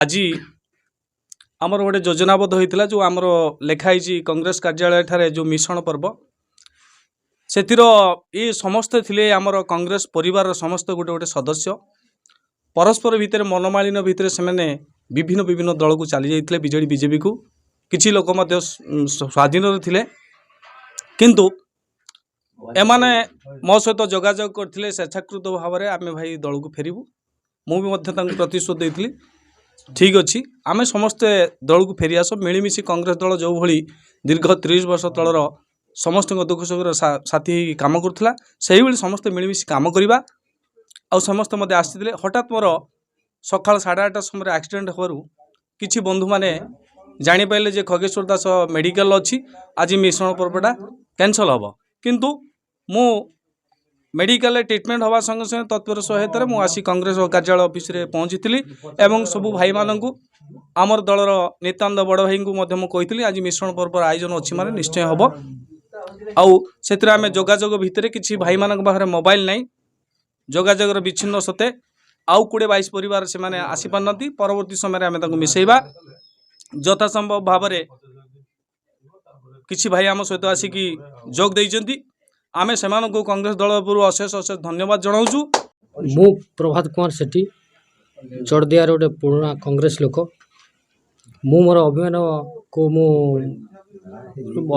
आज आमर गोटे योजनाबद्ध होता जो आमर लिखाई कांग्रेस कार्यालय ठारे जो मिश्रण पर्व से ये समस्ते थिले आमर कांग्रेस परिवार समस्त गोटे गोटे सदस्य परस्पर भितर मनमालिन भितर से विभिन्न विभिन्न दल को चली जाते बीजेडी बीजेपी को किसी लोक स्वाधीन थे किंतु एमाने मो सहित जोगाजोग करते स्वेच्छाकृत भाव में आम भाई दल को फेरबू मुझे प्रतिश्रुत देती ठीक अच्छी आम समस्ते दल को फेरी आस मिलमिशी कांग्रेस दल जो भली दीर्घ 30 वर्ष तलर समस्त दुख सुख साथी काम करुला से समस्ते मिलमिशी काम करवा आ समस्त मत आसी हठात मोर सका 8:30 समय एक्सीडेंट होवर किसी बंधु मैंने जापारे खगेश्वर दास मेडिकल अच्छी आज मिश्रण पर्वटा कैंसल हम किंतु मु मेडिकल ट्रिटमेंट हवा संगे संगे तत्पर सहायतार मुझे कांग्रेस कार्यालय ऑफिस रे पहुंची एवं सबू भाई मानू आमर दलर नितानंद बड़ भाई को कही आज मिश्रण पर्व आयोजन अच्छी माने निश्चय हम आम जोगाजोग भितर किसी भाई मान पाखे मोबाइल नहीं जोगाजोगर विच्छिन्न सत्ते आउ 20-22 परिवार से माने आसी पारना परवर्ती समय आम मिसेबा यथासंभव भाव में किसी भाई आम सहित आसिक जोग देइचंती आमे सेमानकु कांग्रेस दल पुरु अशेष अशेष धन्यवाद जनाऊँ। मु प्रभात कुमार सेठी चढ़दियार गोटे पुराना कांग्रेस लोक मु मोर अभिमान को मु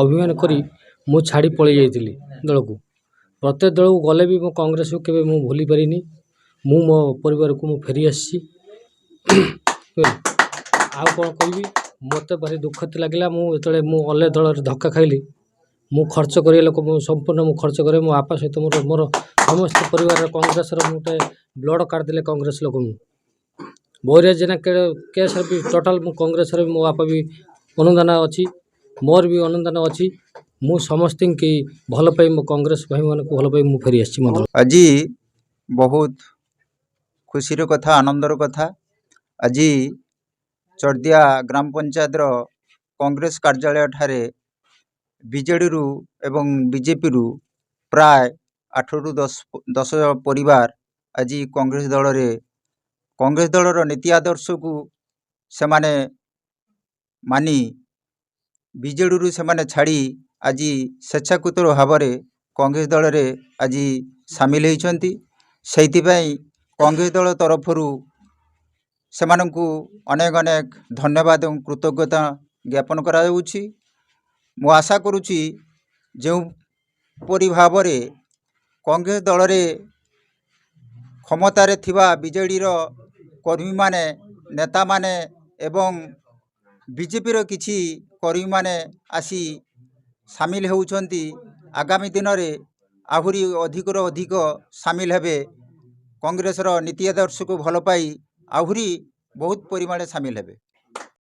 अभिमान करी मु छाड़ी पलि जाइतिली दल को प्रत्येक दल को गले भी मो कांग्रेस को केबे मु भूली परिनी मु मो परिवार को मु फेरी आसी आ कोन कहबी मते भारी दुख लगिला मु एतले मु अले दल धक्का खाइली मु खर्च करे लोक संपूर्ण मु खर्च करे मो आपा सहित मोर मोर समस्त परिवार कांग्रेस गोटे ब्लड कार्ड देले कांग्रेस लोक मु बोरिया जेना केस भी टोटाल मु कांग्रेस मो आपा भी अनुदान अच्छी मोर भी अनुदान अच्छी मु समस्त की भल पाई मो कांग्रेस भाई मान को भल पाई मु फेरी आसी आज बहुत खुशी कथा आनंदर कथा आज चढ़दिया ग्राम पंचायत कांग्रेस कार्यालय ठारे बीजेडी रु एवं बीजेपी रु प्राय 8 रु 10 परिवार आज कांग्रेस दलर नीति आदर्श को से माने मानी बीजेडी रु से माने छाड़ी आज स्वेच्छाकृत भाव में कांग्रेस दल रे आज सामिल होती से कांग्रेस दल तरफ से अनेक अनेक धन्यवाद और कृतज्ञता ज्ञापन करा मु आशा करुच्ची जो परी भाव में कांग्रेस दल रे क्षमतार थिबा बीजेडी रो कर्मी माने नेता माने एवं बीजेपी रो किछि कर्मी माने आसी सामिल होउछंती आगामी दिन रे आहुरी अधिक रो अधिक सामिल हेबे कांग्रेस रो नीति आदर्श को भल पाई आहुरी बहुत परिमाण सामिल हेबे।